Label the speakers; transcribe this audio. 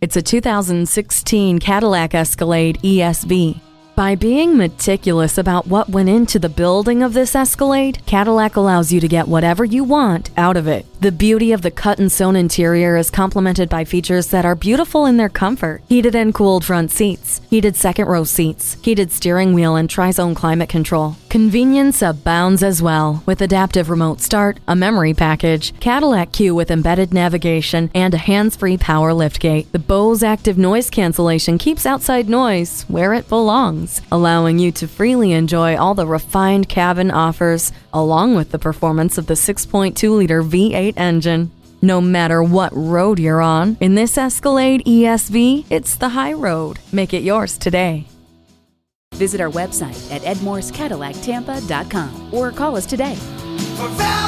Speaker 1: It's a 2016 Cadillac Escalade ESV. By being meticulous about what went into the building of this Escalade, Cadillac allows you to get whatever you want out of it. The beauty of the cut-and-sewn interior is complemented by features that are beautiful in their comfort. Heated and cooled front seats, heated second-row seats, heated steering wheel and tri-zone climate control. Convenience abounds as well, with adaptive remote start, a memory package, Cadillac CUE with embedded navigation, and a hands-free power liftgate. The Bose active noise cancellation keeps outside noise where it belongs, allowing you to freely enjoy all the refined cabin offers, along with the performance of the 6.2-liter V8 engine. No matter what road you're on, in this Escalade ESV, it's the high road. Make it yours today.
Speaker 2: Visit our website at edmorsecadillactampa.com or call us today.
Speaker 3: For value.